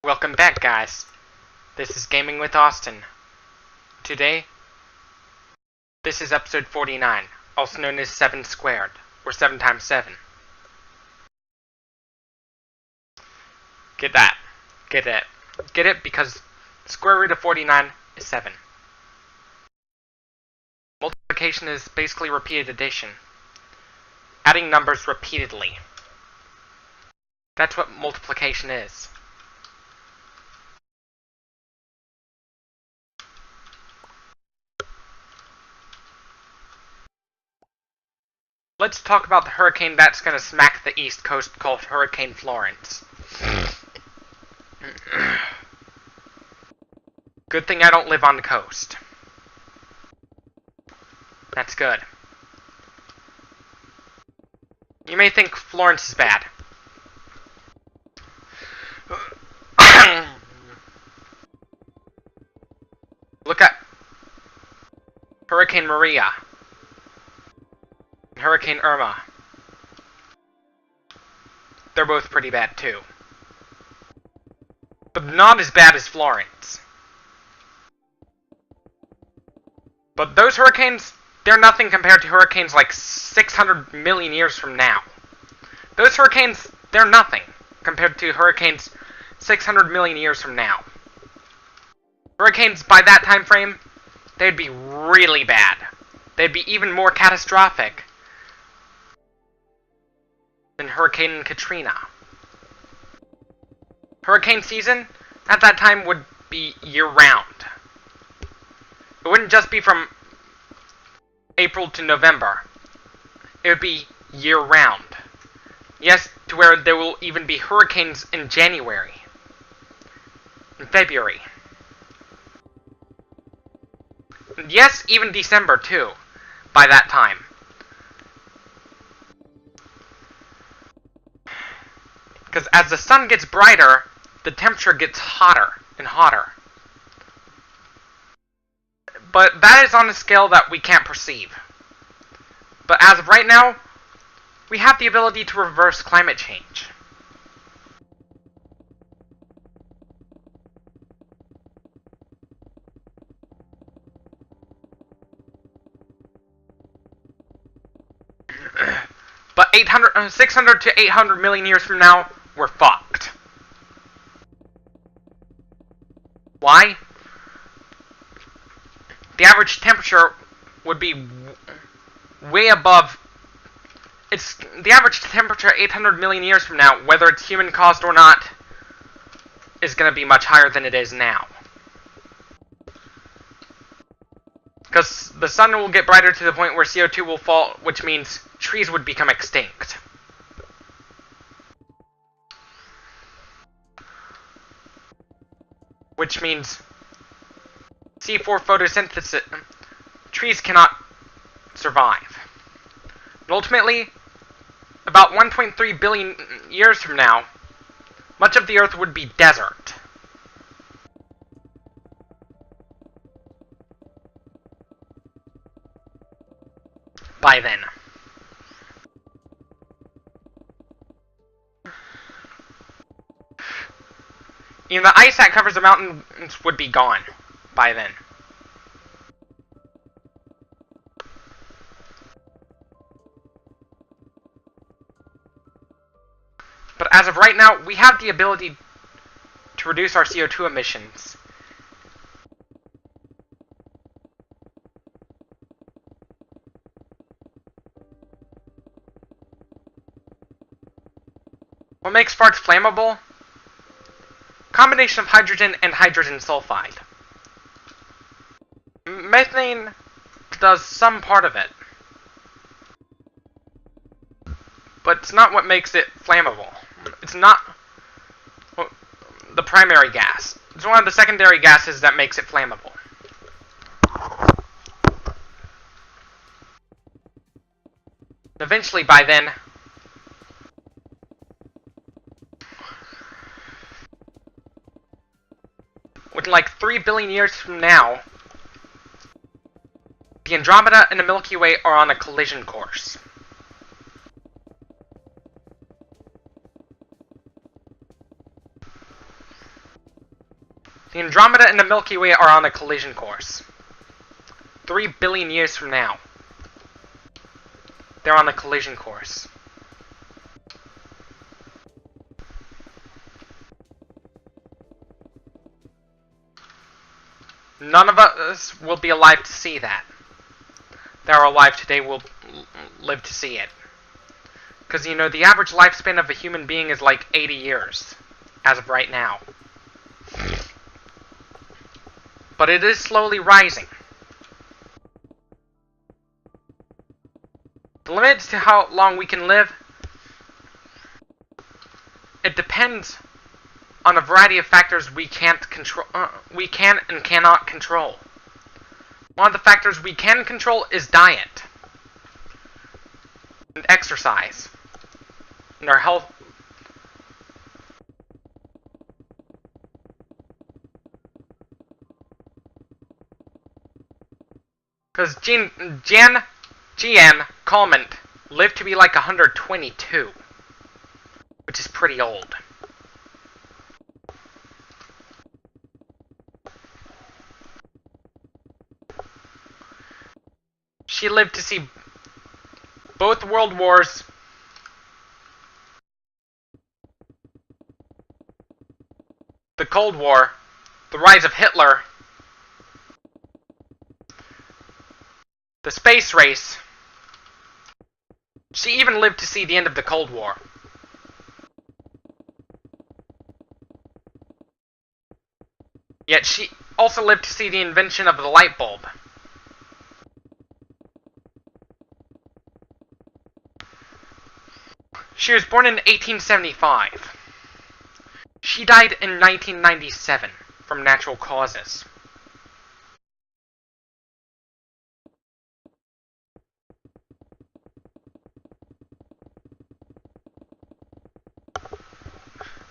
Welcome back, guys. This is Gaming with Austin. Today, this is episode 49, also known as 7 squared, or 7 times 7. Get that. Get it. Get it because the square root of 49 is 7. Multiplication is basically repeated addition. Adding numbers repeatedly. That's what multiplication is. Let's talk about the hurricane that's going to smack the East Coast called Hurricane Florence. Good thing I don't live on the coast. That's good. You may think Florence is bad. Look at Hurricane Maria. Hurricane Irma. They're both pretty bad too. But not as bad as Florence. But those hurricanes, they're nothing compared to hurricanes like 600 million years from now. Those hurricanes, they're nothing compared to hurricanes 600 million years from now. Hurricanes by that time frame, they'd be really bad. They'd be even more catastrophic than Hurricane Katrina. Hurricane season at that time would be year-round. It wouldn't just be from April to November. It would be year-round. Yes, to where there will even be hurricanes in January. In February. And yes, even December too, by that time. Because as the sun gets brighter, the temperature gets hotter and hotter. But that is on a scale that we can't perceive. But as of right now, we have the ability to reverse climate change. But 600 to 800 million years from now, we're fucked. Why? The average temperature would be way above. It's the average temperature 800 million years from now, whether it's human caused or not, is going to be much higher than it is now. Because the sun will get brighter to the point where CO2 will fall, which means trees would become extinct. Which means C4 photosynthesis, trees cannot survive. And ultimately, about 1.3 billion years from now, much of the Earth would be desert. By then. Even the ice that covers the mountains would be gone by then. But as of right now, we have the ability to reduce our CO2 emissions. What makes sparks flammable? Combination of hydrogen and hydrogen sulfide. Methane does some part of it. But it's not what makes it flammable. It's not the primary gas. It's one of the secondary gases that makes it flammable. Eventually, by then, within like 3 billion years from now, the Andromeda and the Milky Way are on a collision course. The Andromeda and the Milky Way are on a collision course. 3 billion years from now, they're on a collision course. None of us will be alive to see that. That are alive today will live to see it. Because, you know, the average lifespan of a human being is like 80 years, as of right now. But it is slowly rising. The limit to how long we can live, it depends on a variety of factors we can't control. We can and cannot control. One of the factors we can control is diet and exercise and our health. Because Gian Coleman lived to be like 122, which is pretty old. She lived to see both world wars, the Cold War, the rise of Hitler, the space race. She even lived to see the end of the Cold War. Yet she also lived to see the invention of the light bulb. She was born in 1875. She died in 1997 from natural causes.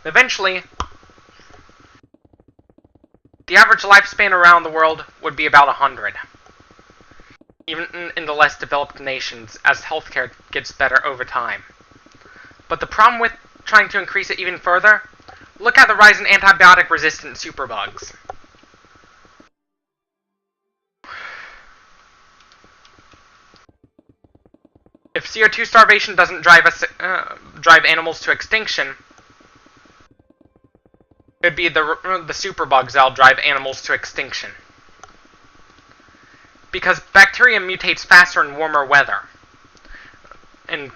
Eventually, the average lifespan around the world would be about 100. Even in the less developed nations, as healthcare gets better over time. But the problem with trying to increase it even further, look at the rise in antibiotic-resistant superbugs. If CO2 starvation doesn't drive animals to extinction, it'd be the superbugs that'll drive animals to extinction. Because bacteria mutates faster in warmer weather. And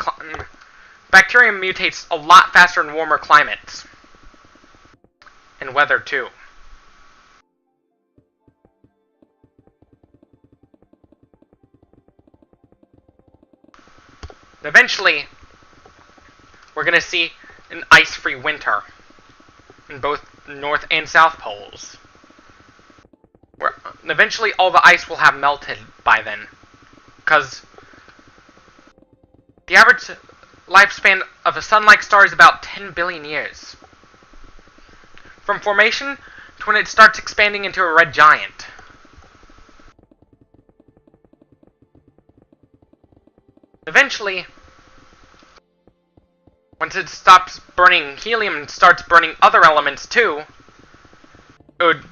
bacteria mutates a lot faster in warmer climates. And weather, too. Eventually, we're going to see an ice-free winter in both North and South Poles. Where eventually all the ice will have melted by then. Because the average lifespan of a sun-like star is about 10 billion years. From formation to when it starts expanding into a red giant. Eventually, once it stops burning helium and starts burning other elements too, it would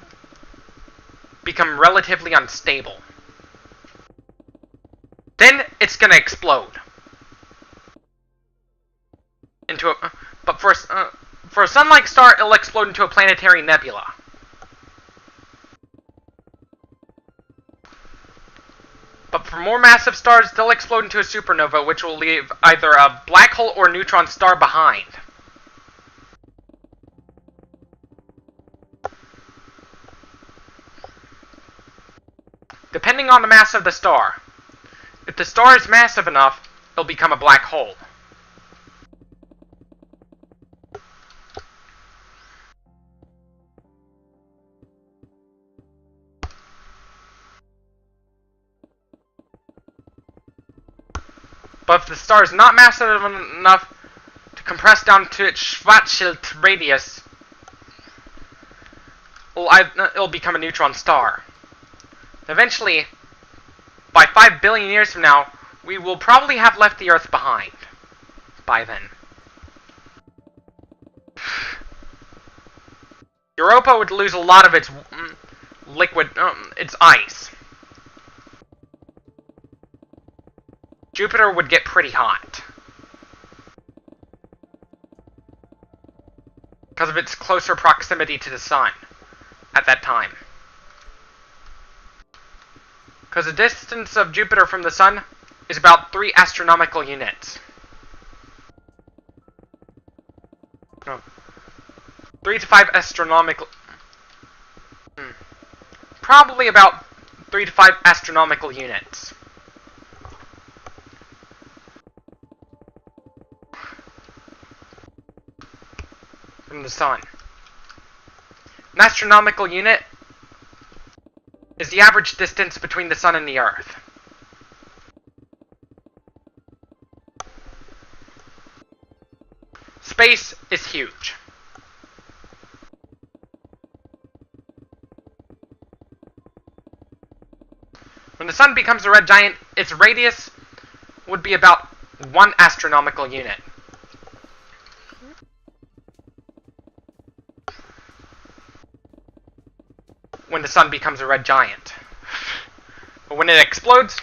become relatively unstable. Then it's gonna explode. But for a sun-like star, it'll explode into a planetary nebula. But for more massive stars, they'll explode into a supernova, which will leave either a black hole or a neutron star behind. Depending on the mass of the star. If the star is massive enough, it'll become a black hole. But if the star is not massive enough to compress down to its Schwarzschild radius, it'll become a neutron star. Eventually, by 5 billion years from now, we will probably have left the Earth behind by then. Europa would lose a lot of its liquid, its ice. Jupiter would get pretty hot. Because of its closer proximity to the Sun at that time. Because the distance of Jupiter from the Sun is about 3 astronomical units. No. 3 to 5 astronomical... Probably about 3 to 5 astronomical units. From the Sun. An astronomical unit is the average distance between the Sun and the Earth. Space is huge. When the Sun becomes a red giant, its radius would be about 1 astronomical unit. When the Sun becomes a red giant. But when it explodes,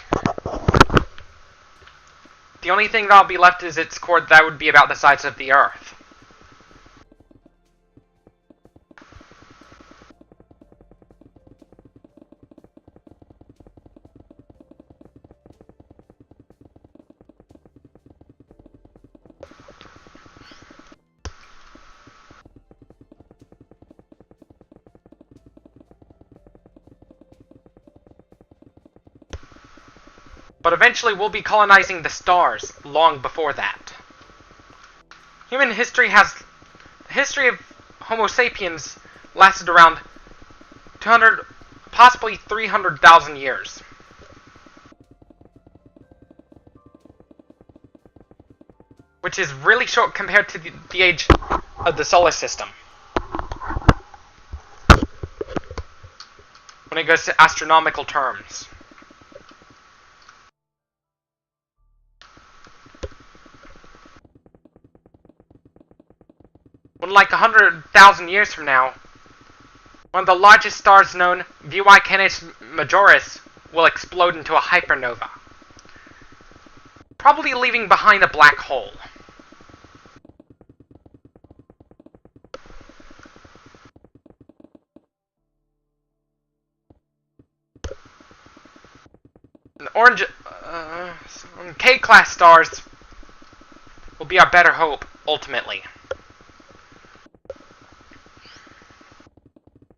the only thing that'll be left is its core that would be about the size of the Earth. But eventually we'll be colonizing the stars long before that. Human history has... The history of Homo sapiens lasted around 200, possibly 300,000 years. Which is really short compared to the age of the solar system. When it goes to astronomical terms. When like 100,000 years from now, one of the largest stars known, Vui Canis Majoris, will explode into a hypernova. Probably leaving behind a black hole. Orange, K-class stars will be our better hope, ultimately.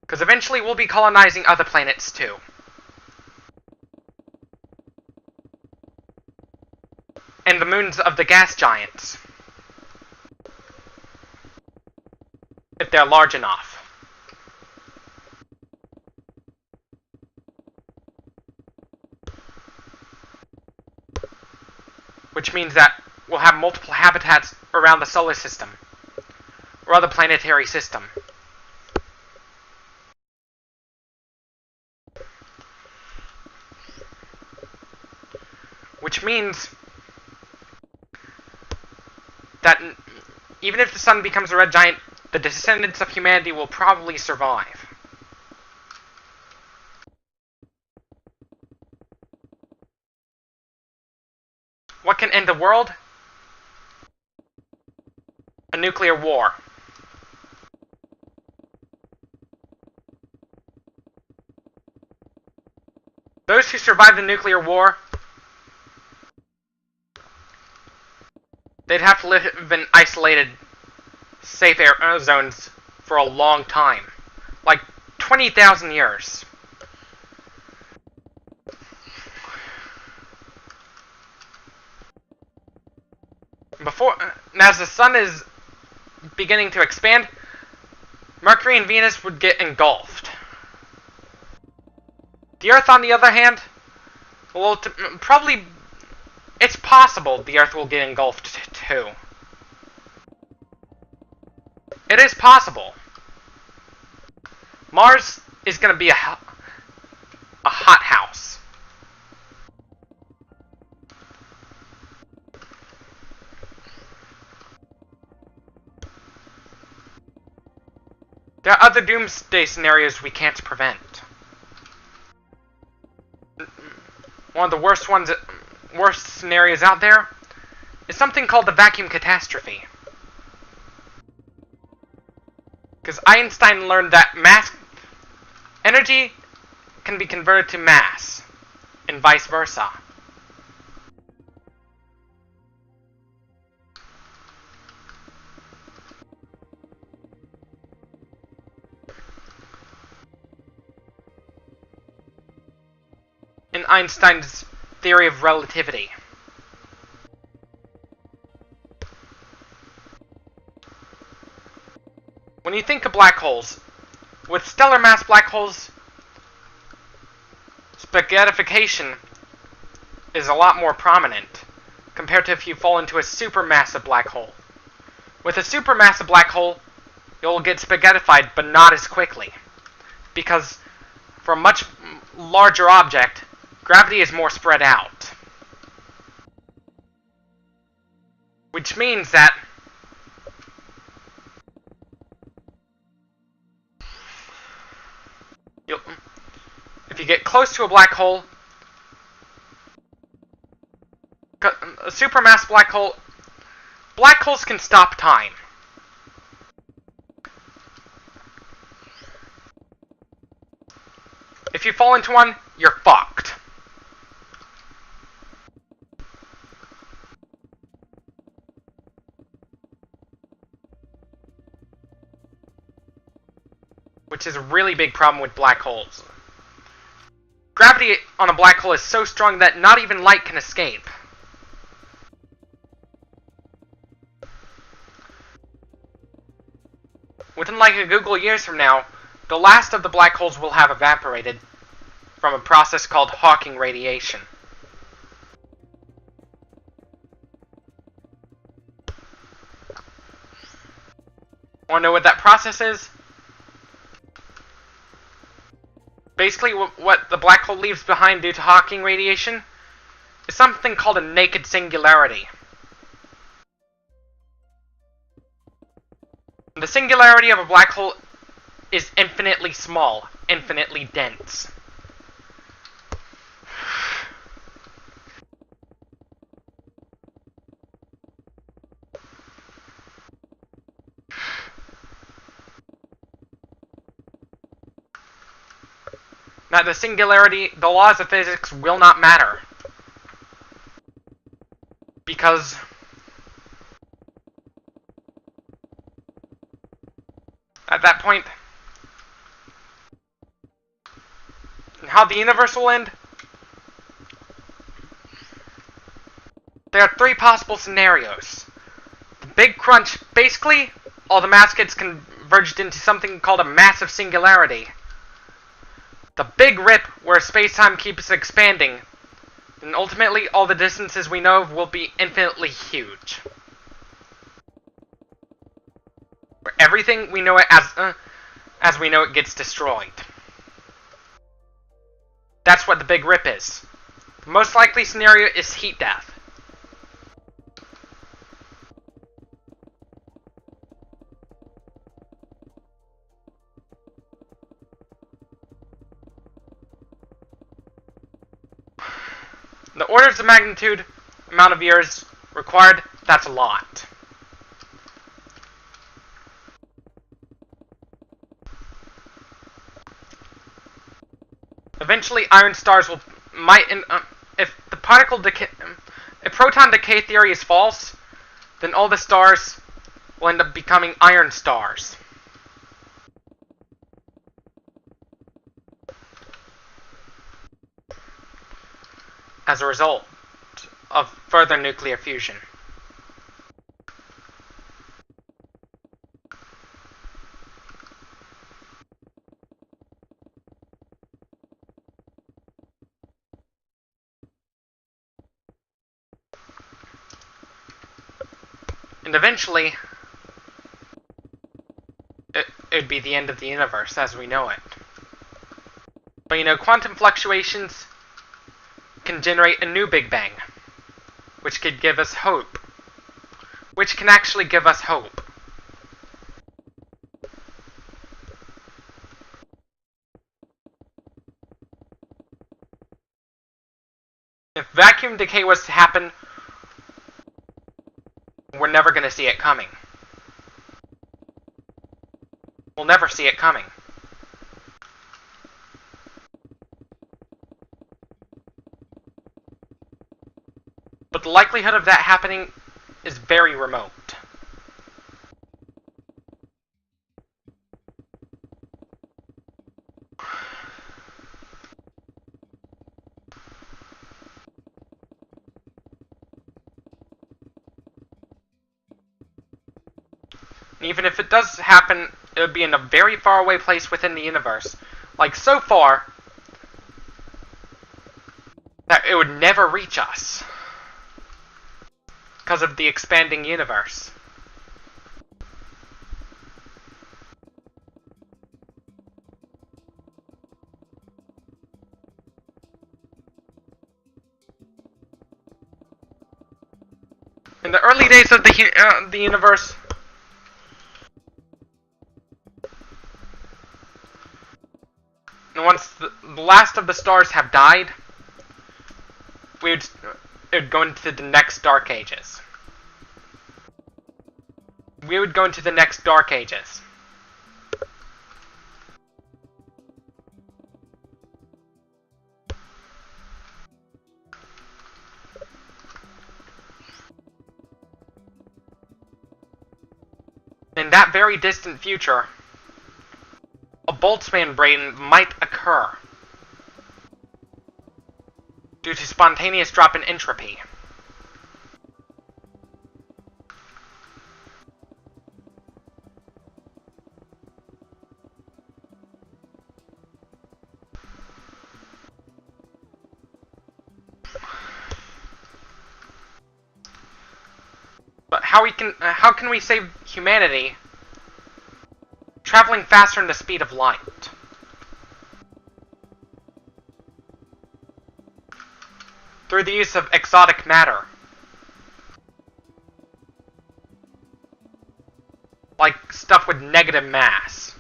Because eventually we'll be colonizing other planets, too. And the moons of the gas giants. If they're large enough. Which means that we'll have multiple habitats around the solar system. Or other planetary system. Which means that even if the Sun becomes a red giant, the descendants of humanity will probably survive. What can end the world? A nuclear war. Those who survive the nuclear war, they'd have to live in isolated, safe air zones for a long time. Like 20,000 years. As the Sun is beginning to expand, Mercury and Venus would get engulfed. The Earth, on the other hand, will probably... It's possible the Earth will get engulfed too. It is possible. Mars is going to be a hot house. There are other doomsday scenarios we can't prevent. One of the worst scenarios out there is something called the vacuum catastrophe. Because Einstein learned that energy can be converted to mass, and vice versa. In Einstein's theory of relativity. When you think of black holes, with stellar mass black holes, spaghettification is a lot more prominent compared to if you fall into a supermassive black hole. With a supermassive black hole, you'll get spaghettified, but not as quickly. Because for a much larger object, gravity is more spread out. Which means that if you get close to a black hole, a supermassive black holes can stop time. If you fall into one, you're fucked. Which is a really big problem with black holes. Gravity on a black hole is so strong that not even light can escape. Within like a Google years from now, the last of the black holes will have evaporated from a process called Hawking radiation. Want to know what that process is? Basically, what the black hole leaves behind due to Hawking radiation is something called a naked singularity. The singularity of a black hole is infinitely small, infinitely dense. Now, the singularity, the laws of physics will not matter. Because at that point, how the universe will end? There are three possible scenarios. The Big Crunch, basically, all the mass gets converged into something called a massive singularity. The Big Rip, where space-time keeps expanding, and ultimately all the distances we know of will be infinitely huge. Where everything we know it as we know it gets destroyed. That's what the Big Rip is. The most likely scenario is heat death. The orders of magnitude, amount of years required, that's a lot. Eventually, iron stars if the if proton decay theory is false, then all the stars will end up becoming iron stars. As a result of further nuclear fusion. And eventually, it'd be the end of the universe as we know it. But you know, quantum fluctuations can generate a new Big Bang, which could give us hope. Which can actually give us hope. If vacuum decay was to happen, we're never going to see it coming. We'll never see it coming. But the likelihood of that happening is very remote. And even if it does happen, it would be in a very far away place within the universe. Like, so far, that it would never reach us. Because of the expanding universe. In the early days of the universe, and once the last of the stars have died, it would go into the next Dark Ages. We would go into the next Dark Ages. In that very distant future, a Boltzmann brain might occur due to spontaneous drop in entropy. But how can we save humanity traveling faster than the speed of light? Through the use of exotic matter. Like stuff with negative mass.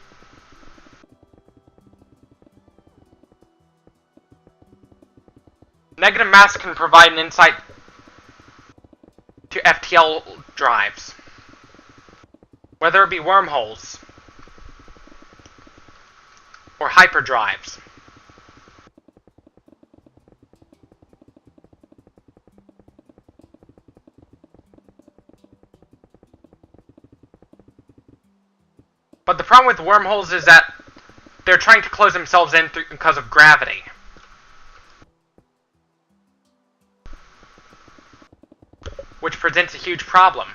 Negative mass can provide an insight to FTL drives. Whether it be wormholes or hyperdrives. But the problem with wormholes is that they're trying to close themselves in because of gravity. Which presents a huge problem.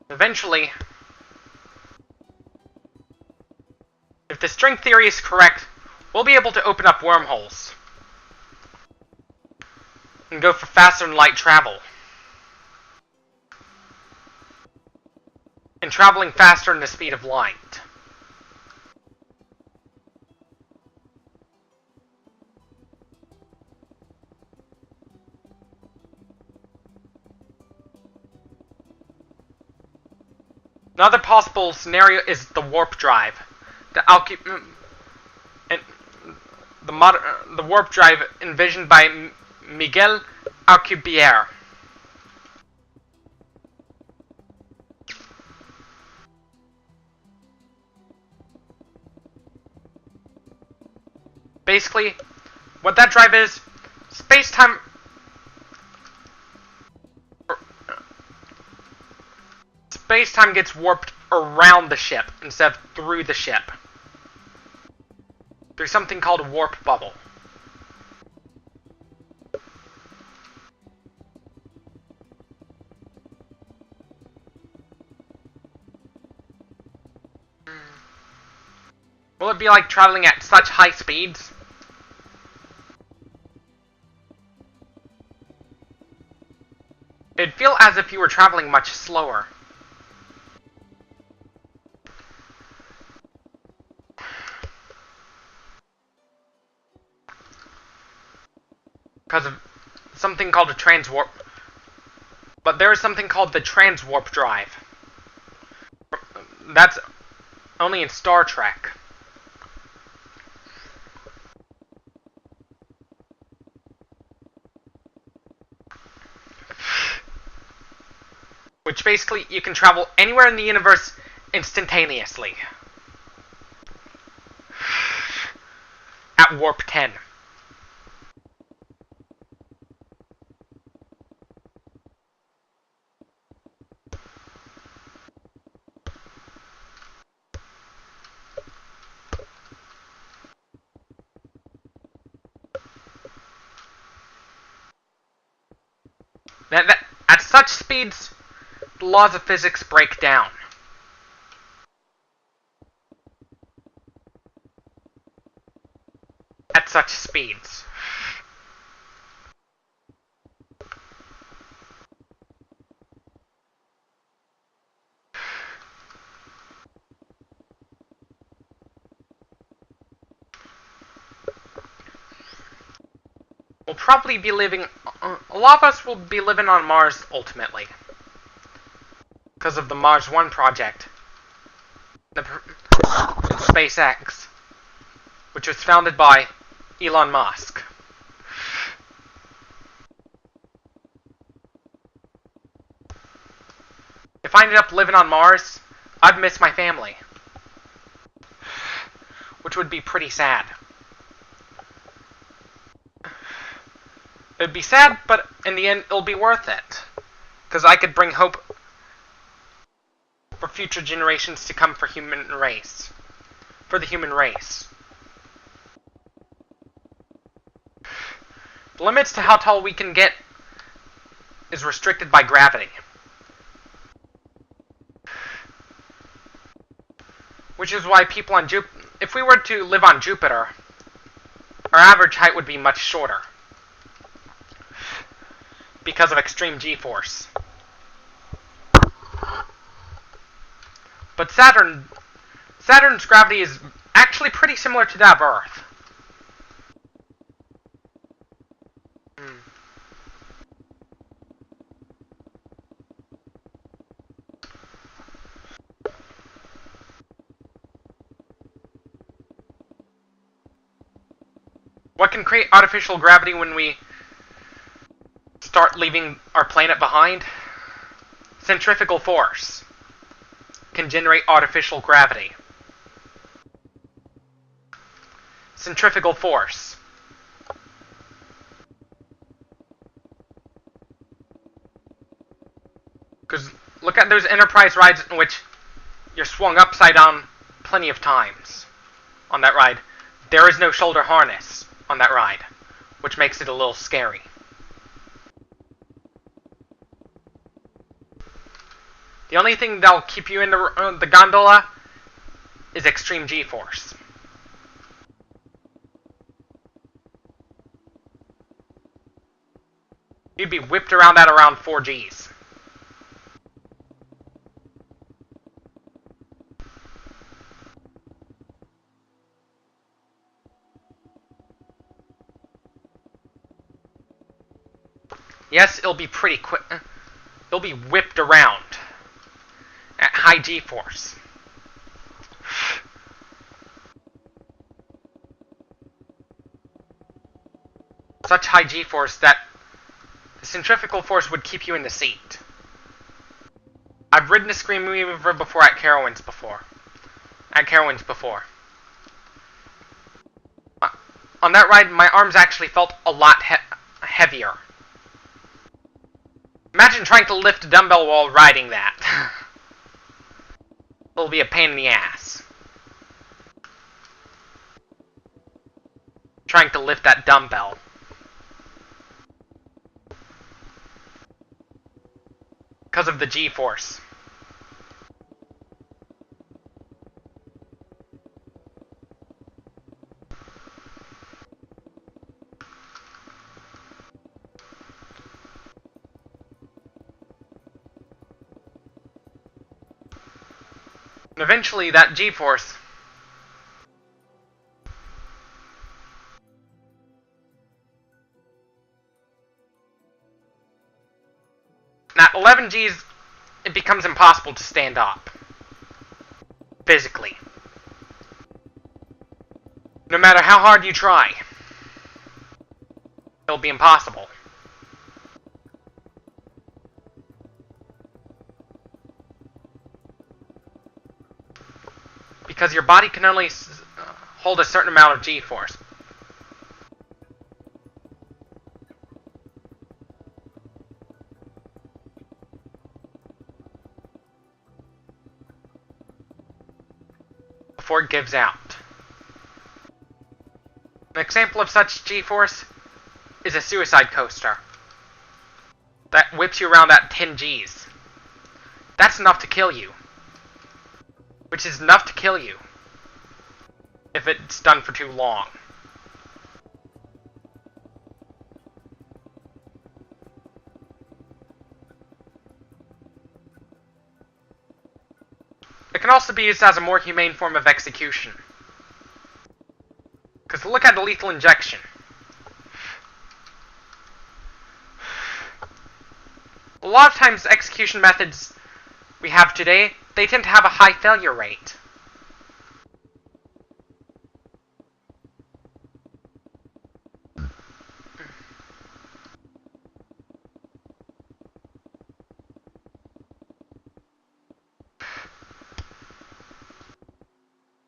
Eventually, if the string theory is correct, we'll be able to open up wormholes and go for faster than light travel. And traveling faster than the speed of light. Another possible scenario is the warp drive. The warp drive envisioned by Miguel Alcubierre. Basically, what that drive is, space-time... Space-time gets warped around the ship instead of through the ship. There's something called a warp bubble. Will it be like traveling at such high speeds? It'd feel as if you were traveling much slower. Because of something called a transwarp. But there is something called the transwarp drive. That's only in Star Trek. Which basically, you can travel anywhere in the universe instantaneously. At warp 10. At such speeds, the laws of physics break down. At such speeds. We'll probably be living... a lot of us will be living on Mars, ultimately. Because of the Mars 1 project. SpaceX. Which was founded by Elon Musk. If I ended up living on Mars, I'd miss my family. Which would be pretty sad. It'd be sad, but in the end, it'll be worth it. Because I could bring hope for future generations to come for human race. For the human race. The limits to how tall we can get is restricted by gravity. Which is why people on Jupiter... if we were to live on Jupiter, our average height would be much shorter. Because of extreme G-force. But Saturn's gravity is actually pretty similar to that of Earth. What can create artificial gravity when we start leaving our planet behind? Centrifugal force can generate artificial gravity. Centrifugal force. Because look at those Enterprise rides in which you're swung upside down plenty of times on that ride. There is no shoulder harness on that ride, which makes it a little scary. The only thing that'll keep you in the gondola is extreme G-force. You'd be whipped around at around 4 Gs. Yes, it'll be pretty quick. It'll be whipped around at high G-force. Such high G-force that the centrifugal force would keep you in the seat. I've ridden a Scream Weaver before at Carowinds before. On that ride, my arms actually felt a lot heavier. Imagine trying to lift a dumbbell while riding that. It'll be a pain in the ass. Trying to lift that dumbbell. Because of the G-force. And eventually that G-force at 11 Gs, it becomes impossible to stand up. Physically. No matter how hard you try, it'll be impossible. Because your body can only hold a certain amount of G-force. Before it gives out. An example of such G-force is a suicide coaster that whips you around at 10 Gs. That's enough to kill you. Which is enough to kill you if it's done for too long. It can also be used as a more humane form of execution. Because look at the lethal injection. A lot of times execution methods we have today, they tend to have a high failure rate.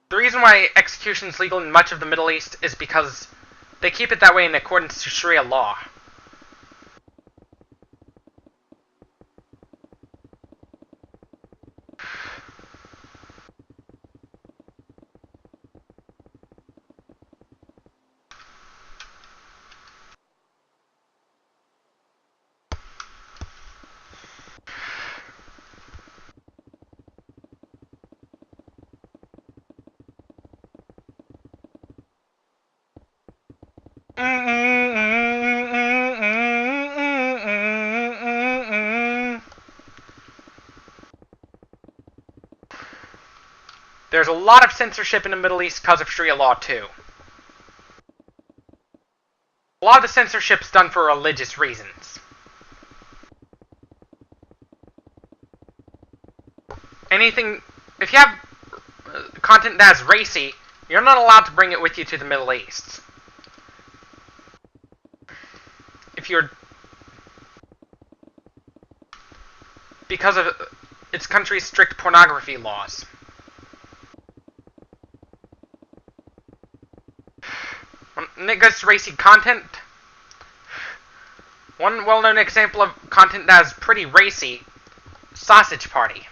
The reason why execution is legal in much of the Middle East is because they keep it that way in accordance to Sharia law. There's a lot of censorship in the Middle East because of Sharia law, too. A lot of the censorship's done for religious reasons. If you have content that's racy, you're not allowed to bring it with you to the Middle East. Because of its country's strict pornography laws. When it goes to racy content, one well-known example of content that is pretty racy, Sausage Party.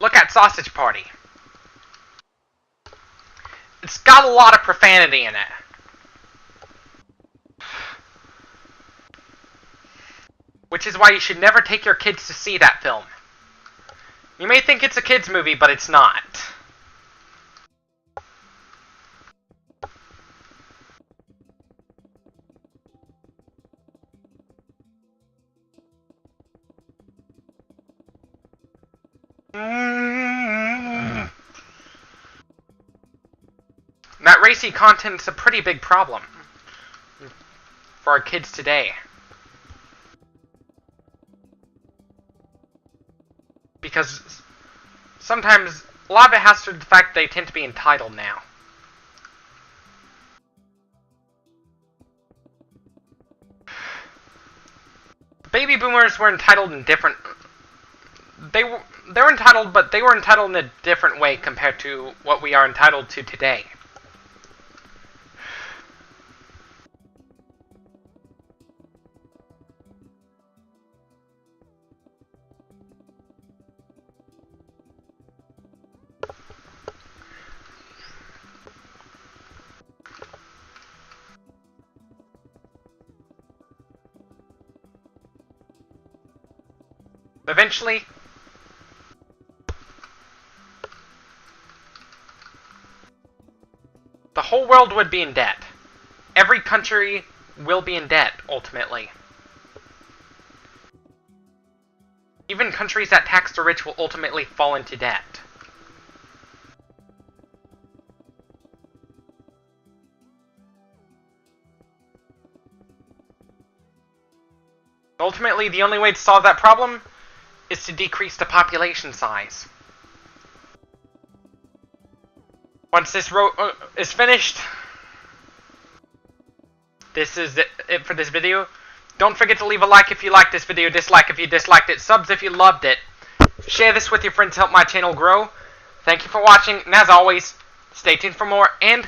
Look at Sausage Party. It's got a lot of profanity in it. Which is why you should never take your kids to see that film. You may think it's a kids' movie, but it's not. That racy content's a pretty big problem for our kids today. Because sometimes a lot of it has to do with the fact that they tend to be entitled now. Baby boomers were entitled in different... They were entitled, but they were entitled in a different way compared to what we are entitled to today. Eventually, the whole world would be in debt. Every country will be in debt, ultimately. Even countries that tax the rich will ultimately fall into debt. Ultimately, the only way to solve that problem is to decrease the population size. Once this road is finished, this is it for this video. Don't forget to leave a like if you liked this video, dislike if you disliked it, subs if you loved it. Share this with your friends to help my channel grow. Thank you for watching, and as always, stay tuned for more, and